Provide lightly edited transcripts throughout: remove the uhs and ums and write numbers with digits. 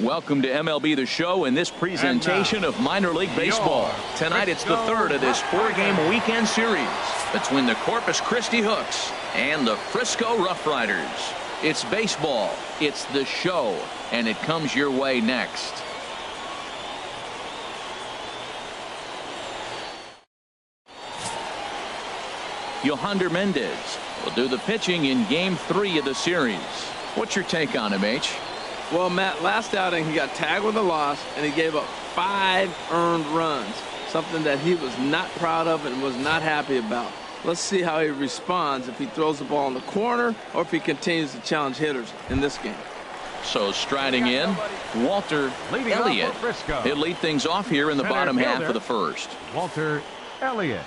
Welcome to MLB The Show and this presentation of minor league baseball. Tonight it's the third of this four-game weekend series between the Corpus Christi Hooks and the Frisco Rough Riders. It's baseball, it's the show, and it comes your way next. Yohander Mendez will do the pitching in Game 3 of the series. What's your take on him, H? Well, Matt, last outing he got tagged with a loss and he gave up 5 earned runs, something that he was not proud of and was not happy about. Let's see how he responds if he throws the ball in the corner or if he continues to challenge hitters in this game. So striding in, Walter Elliott. He'll lead things off here in the bottom half of the first. Walter Elliott.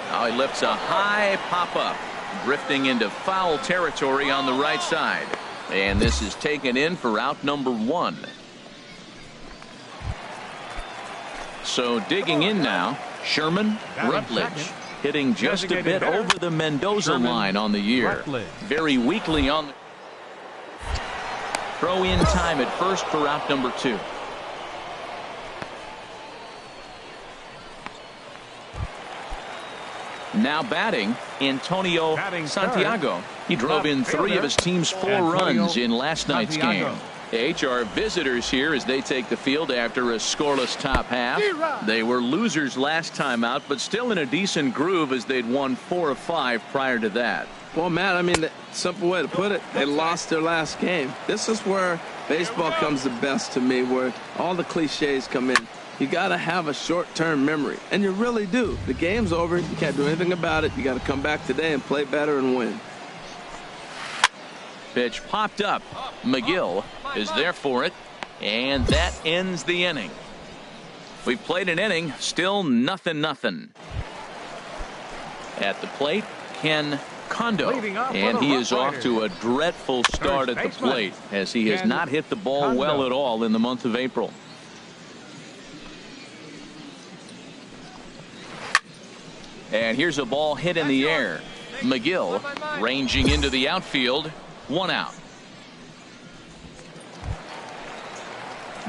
Now he lifts a high pop-up, drifting into foul territory on the right side. And this is taken in for out number 1. So digging in now, Sherman Rutledge, hitting just a bit over the Mendoza line on the year. Very weakly on the throw in time at first for out number 2. Now batting, Antonio Santiago. He drove in 3 of his team's 4 runs in last night's game. HR visitors here as they take the field after a scoreless top half. They were losers last time out, but still in a decent groove as they'd won 4 of 5 prior to that. Well, Matt, I mean, the simple way to put it, they lost their last game. This is where baseball comes the best to me, where all the cliches come in. You got to have a short-term memory, and you really do. The game's over. You can't do anything about it. You got to come back today and play better and win. Pitch popped up. McGill is there for it, and that ends the inning. We've played an inning, still nothing. At the plate, Ken Kondo, and he is off to a dreadful start at the plate as he has not hit the ball well at all in the month of April. And here's a ball hit in the air. McGill ranging into the outfield. 1 out.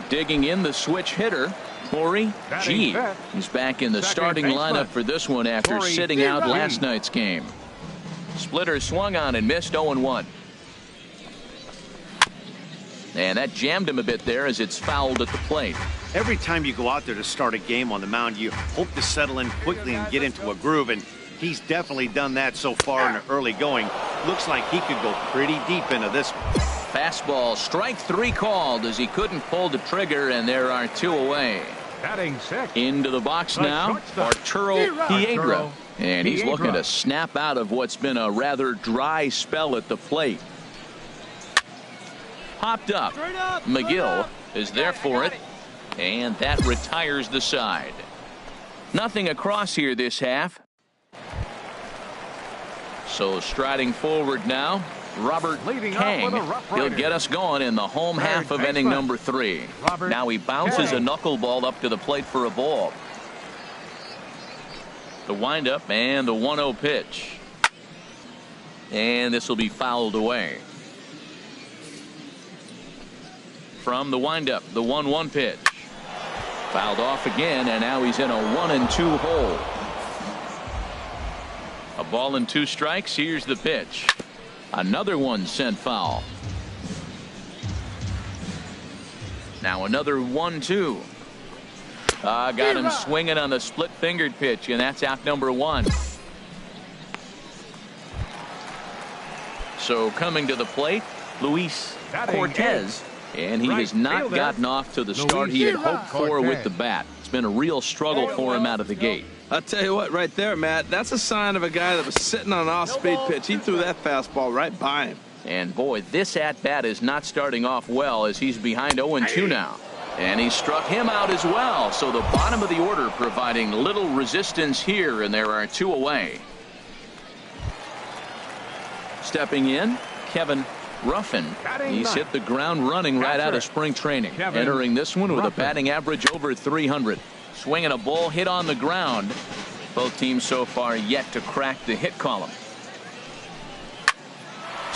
Digging in the switch hitter, Corey G. He's back in the starting lineup for this one after sitting out last night's game. Splitter swung on and missed 0-1. And that jammed him a bit there as it's fouled at the plate. Every time you go out there to start a game on the mound, you hope to settle in quickly and get into a groove, and he's definitely done that so far in the early going. Looks like he could go pretty deep into this one. Fastball, strike 3 called as he couldn't pull the trigger, and there are 2 away. Into the box now, Arturo Piedra, and he's looking to snap out of what's been a rather dry spell at the plate. Popped up. McGill is there for it, and that retires the side. Nothing across here this half. So striding forward now, Robert Kang. He'll get us going in the home half of inning number 3. Now he bounces a knuckleball up to the plate for a ball. The windup and the 1-0 pitch. And this will be fouled away. From the windup, the 1-1 pitch. Fouled off again, and now he's in a 1-2 hole. A ball and 2 strikes. Here's the pitch. Another one sent foul. Now another 1-2. Got him swinging on the split-fingered pitch, and that's out number 1. So coming to the plate, Luis Cortez. And he has not gotten off to the start he had hoped for with the bat. It's been a real struggle for him out of the gate. I'll tell you what, right there, Matt, that's a sign of a guy that was sitting on an off-speed pitch. He threw that fastball right by him. And boy, this at-bat is not starting off well as he's behind 0-2 now. And he struck him out as well. So the bottom of the order providing little resistance here, and there are 2 away. Stepping in, Kevin Ruffin. He's hit the ground running right out of spring training. Entering this one with a batting average over 300. Swinging a ball hit on the ground. Both teams so far yet to crack the hit column.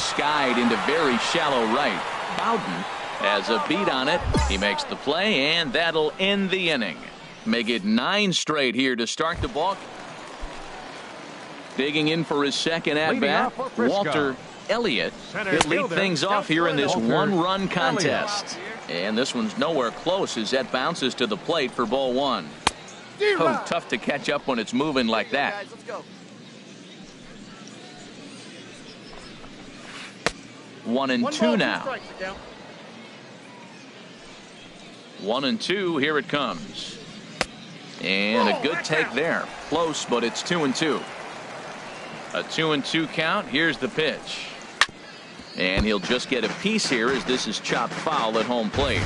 skied into very shallow right. Bowden has a beat on it. He makes the play, and that'll end the inning. Make it 9 straight here to start the ball. Digging in for his second at-bat, Walter Elliott. He'll lead things off here in this one-run contest. And this one's nowhere close as that bounces to the plate for ball 1. Oh, tough to catch up when it's moving like that. 1-2 now. 1-2. Here it comes. And a good take there. Close, but it's 2-2. A 2-2 count. Here's the pitch. And he'll just get a piece here as this is chopped foul at home plate.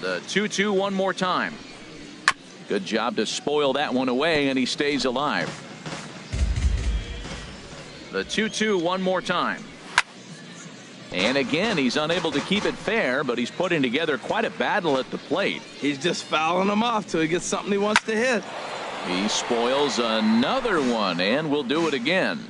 The 2-2 one more time. Good job to spoil that one away, and he stays alive. The 2-2 one more time. And again, he's unable to keep it fair, but he's putting together quite a battle at the plate. He's just fouling them off till he gets something he wants to hit. He spoils another one, and will do it again.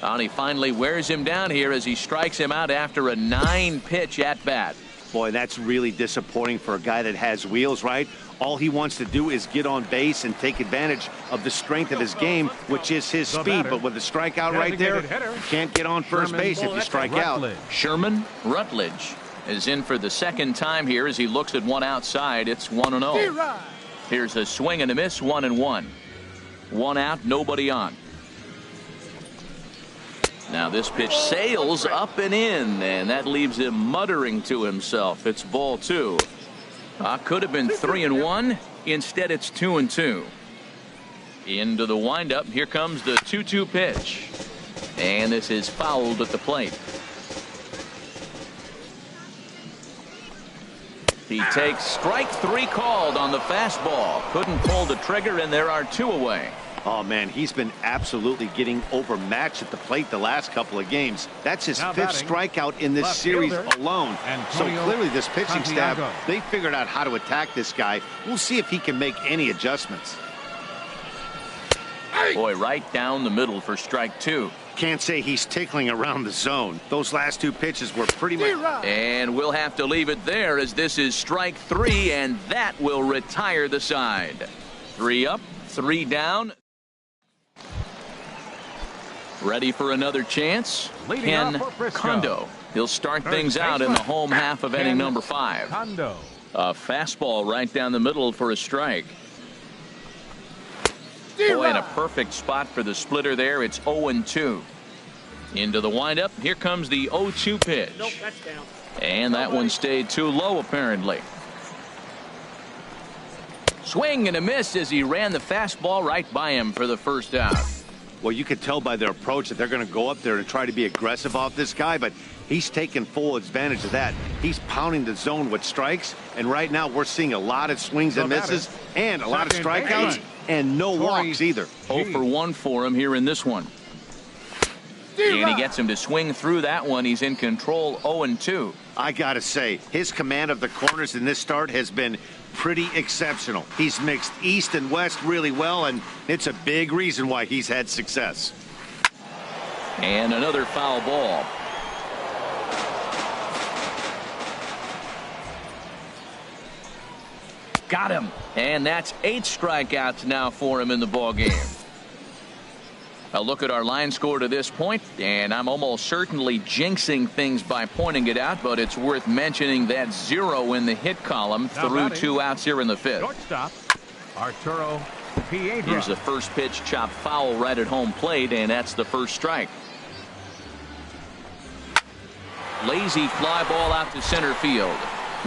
And he finally wears him down here as he strikes him out after a 9-pitch at-bat. Boy, that's really disappointing for a guy that has wheels, right? All he wants to do is get on base and take advantage of the strength of his game, which is his speed. But with the strikeout right there, you can't get on first base if you strike out. Sherman Rutledge is in for the second time here as he looks at one outside. It's 1-0. Here's a swing and a miss, 1-1. One out, nobody on. Now this pitch sails up and in, and that leaves him muttering to himself. It's ball 2. Could have been 3-1. Instead, it's 2-2. Into the windup. Here comes the 2-2 pitch. And this is fouled at the plate. He takes strike 3 called on the fastball. Couldn't pull the trigger, and there are 2 away. Oh, man, he's been absolutely getting overmatched at the plate the last couple of games. That's his 5th strikeout in this series alone. So clearly this pitching staff, they figured out how to attack this guy. We'll see if he can make any adjustments. Boy, right down the middle for strike 2. Can't say he's tickling around the zone. Those last 2 pitches were pretty much. And we'll have to leave it there as this is strike 3, and that will retire the side. 3 up, 3 down. Ready for another chance? Ken Kondo. He'll start things out in the home half of inning number 5. A fastball right down the middle for a strike. Boy, in a perfect spot for the splitter there. It's 0-2. Into the windup. Here comes the 0-2 pitch. Nope, that's down. And that one stayed too low, apparently. Swing and a miss as he ran the fastball right by him for the first out. Well, you could tell by their approach that they're going to go up there and try to be aggressive off this guy, but he's taking full advantage of that. He's pounding the zone with strikes, and right now we're seeing a lot of swings and misses and a lot of strikeouts and no walks either. 0-for-1 for him here in this one. And he gets him to swing through that one. He's in control, 0-2. I got to say, his command of the corners in this start has been pretty exceptional. He's mixed east and west really well, and it's a big reason why he's had success. And another foul ball. Got him. And that's 8 strikeouts now for him in the ball game. A look at our line score to this point, and I'm almost certainly jinxing things by pointing it out, but it's worth mentioning that 0 in the hit column through 2 outs here in the 5th. Shortstop, Arturo Piedra. Here's the first pitch chopped foul right at home plate, and that's the first strike. Lazy fly ball out to center field.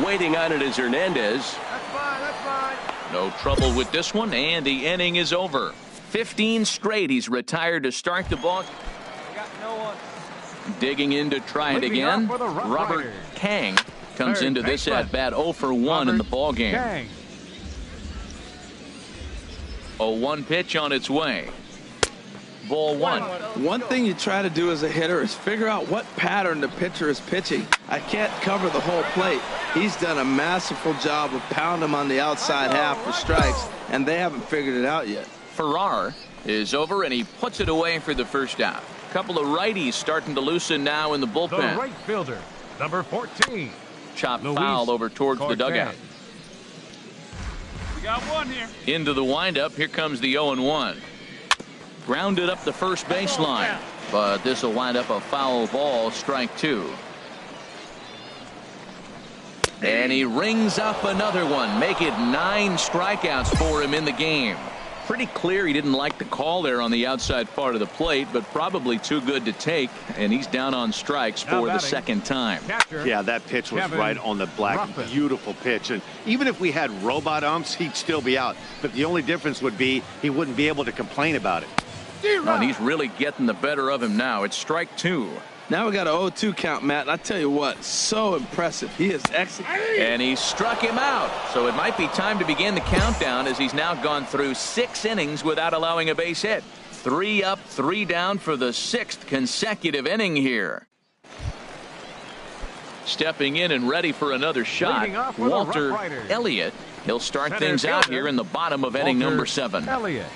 Waiting on it is Hernandez. That's fine, that's fine. No trouble with this one, and the inning is over. 15 straight. He's retired to start the ball. I got no one. Digging in to try it again. Robert Kang comes into this at bat 0-for-1 in the ball game. 0-1 pitch on its way. Ball 1. One thing you try to do as a hitter is figure out what pattern the pitcher is pitching. I can't cover the whole plate. He's done a masterful job of pounding him on the outside half for strikes, and they haven't figured it out yet. Farrar is over, and he puts it away for the first out. A couple of righties starting to loosen now in the bullpen. The right fielder, number 14. Chop foul over towards the dugout. We got one here. Into the windup. Here comes the 0-1. Grounded up the first baseline, but this will wind up a foul ball, strike 2. And he rings up another one, make it 9 strikeouts for him in the game. Pretty clear he didn't like the call there on the outside part of the plate, but probably too good to take, and he's down on strikes for the second time. Yeah, that pitch was right on the black. Beautiful pitch. And even if we had robot umps, he'd still be out. But the only difference would be he wouldn't be able to complain about it. And he's really getting the better of him now. It's strike 2. Now we got an 0-2 count, Matt. I tell you what, so impressive. He is excellent. And he struck him out. So it might be time to begin the countdown, as he's now gone through 6 innings without allowing a base hit. 3 up, 3 down for the 6th consecutive inning here. Stepping in and ready for another shot, Walter Elliott. He'll start things out here in the bottom of inning number 7. Elliott.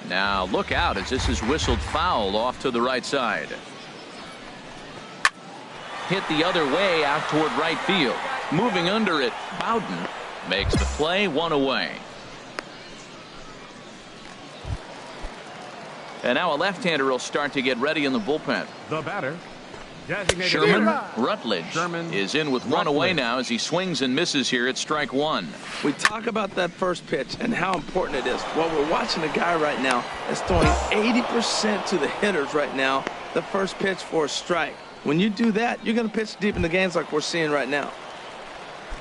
Now look out, as this is whistled foul off to the right side. Hit the other way out toward right field. Moving under it, Bowden makes the play, 1 away. And now a left-hander will start to get ready in the bullpen. The batter, Sherman Rutledge is in with 1 away now, as he swings and misses here at strike 1. We talk about that first pitch and how important it is. Well, we're watching a guy right now that's throwing 80% to the hitters right now, the first pitch for a strike. When you do that, you're going to pitch deep in the games like we're seeing right now.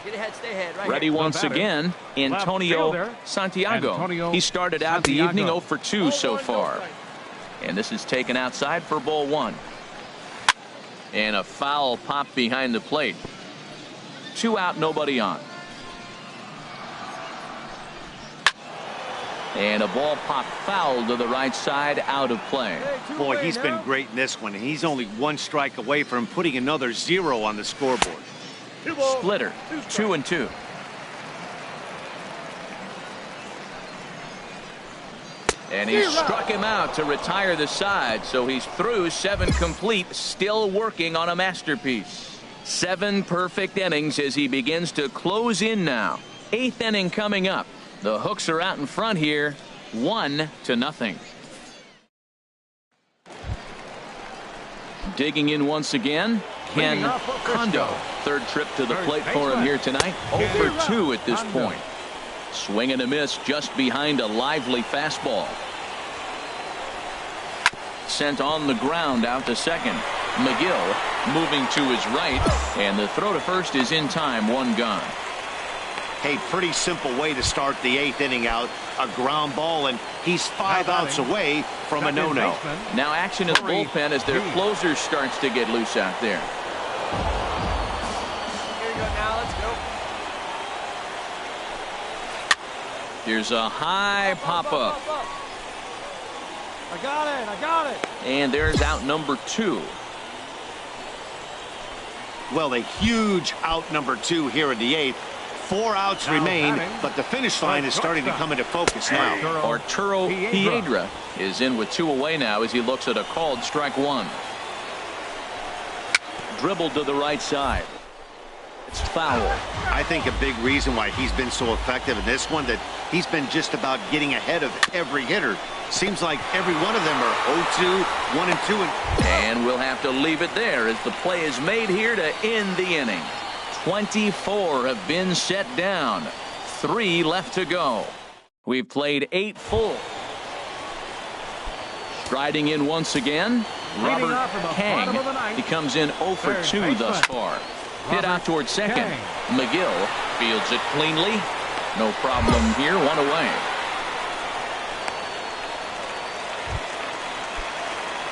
Get ahead, stay ahead. Right Ready here. once again, Antonio Santiago. He started out the evening 0 for 2 so far. And this is taken outside for ball 1. And a foul pop behind the plate. 2 out, nobody on. And a ball popped foul to the right side, out of play. Boy, he's been great in this one. He's only 1 strike away from putting another 0 on the scoreboard. Splitter, 2-2. And he struck him out to retire the side, so he's through 7 complete, still working on a masterpiece. 7 perfect innings as he begins to close in now. 8th inning coming up. The Hooks are out in front here, 1-0. Digging in once again, Ken Kondo. 3rd trip to the plate for him here tonight. 0 for 2 at this point. Swing and a miss just behind a lively fastball. Sent on the ground out to second. McGill moving to his right, and the throw to first is in time, 1 gone. Hey, pretty simple way to start the 8th inning out. A ground ball, and he's 5 outs away from a no-no. Now action in the bullpen as their closer starts to get loose out there. Here you go now. Let's go. Here's a high pop-up. I got it. And there's out number 2. Well, a huge out number 2 here in the 8th. 4 outs remain, but the finish line is starting to come into focus now. Arturo Piedra is in with 2 away now as he looks at a called strike 1. Dribbled to the right side. It's foul. I think a big reason why he's been so effective in this one, that he's been just about getting ahead of every hitter. Seems like every one of them are 0-2, 1-2. And we'll have to leave it there as the play is made here to end the inning. 24 have been set down. 3 left to go. We've played 8 full. Striding in once again, Robert Kang. He comes in 0 for 2 thus far. Hit out toward second. McGill fields it cleanly. No problem here, 1 away.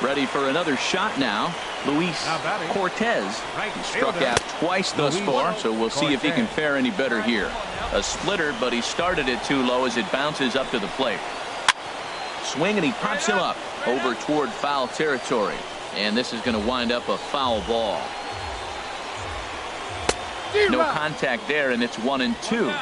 Ready for another shot now. Luis Cortez. He struck out twice thus far, so we'll see if he can fare any better here. A splitter, but he started it too low as it bounces up to the plate. Swing, and he pops him up over toward foul territory. And this is going to wind up a foul ball. No contact there, and it's 1-2.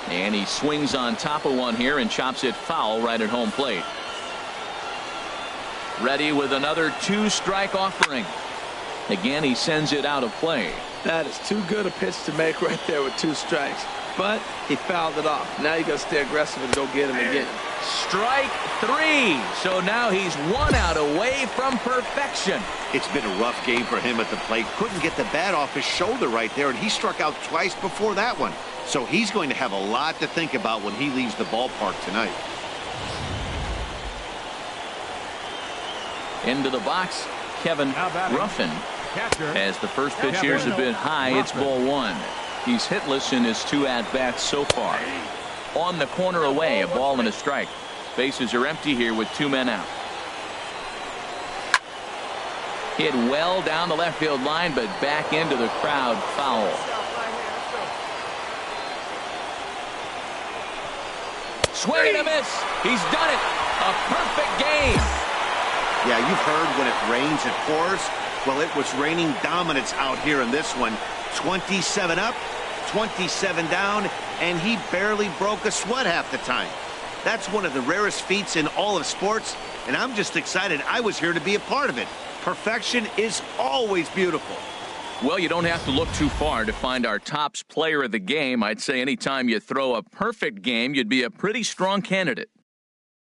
And he swings on top of one here and chops it foul right at home plate. Ready with another 2-strike offering. Again, he sends it out of play. That is too good a pitch to make right there with 2 strikes. But he fouled it off. Now you got to stay aggressive and go get him again. Strike 3. So now he's 1 out away from perfection. It's been a rough game for him at the plate. Couldn't get the bat off his shoulder right there, and he struck out twice before that one. So he's going to have a lot to think about when he leaves the ballpark tonight. Into the box, Kevin Ruffin. As the first pitch here is a bit high, it's ball 1. He's hitless in his 2 at-bats so far. On the corner away, a ball and a strike. Bases are empty here with 2 men out. Hit well down the left field line, but back into the crowd, foul. Swing and a miss. He's done it. A perfect game. Yeah, you've heard when it rains, it pours. Well, it was raining dominance out here in this one. 27 up, 27 down, and he barely broke a sweat half the time. That's one of the rarest feats in all of sports, and I'm just excited I was here to be a part of it. Perfection is always beautiful. Well, you don't have to look too far to find our tops player of the game. I'd say anytime you throw a perfect game, you'd be a pretty strong candidate.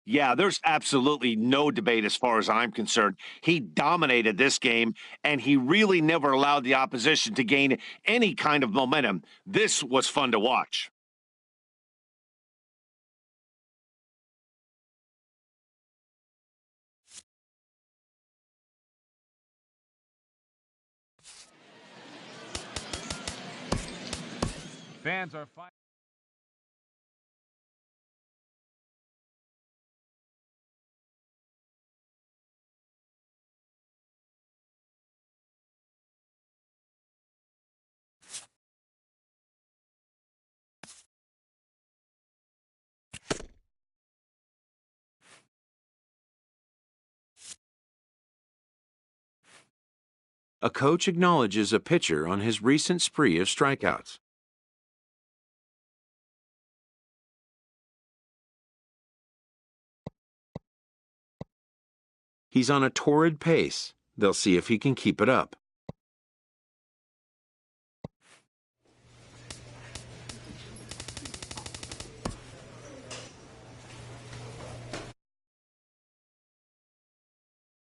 Yeah, there's absolutely no debate as far as I'm concerned. He dominated this game, and he really never allowed the opposition to gain any kind of momentum. This was fun to watch. Fans are fighting. A coach acknowledges a pitcher on his recent spree of strikeouts. He's on a torrid pace. They'll see if he can keep it up.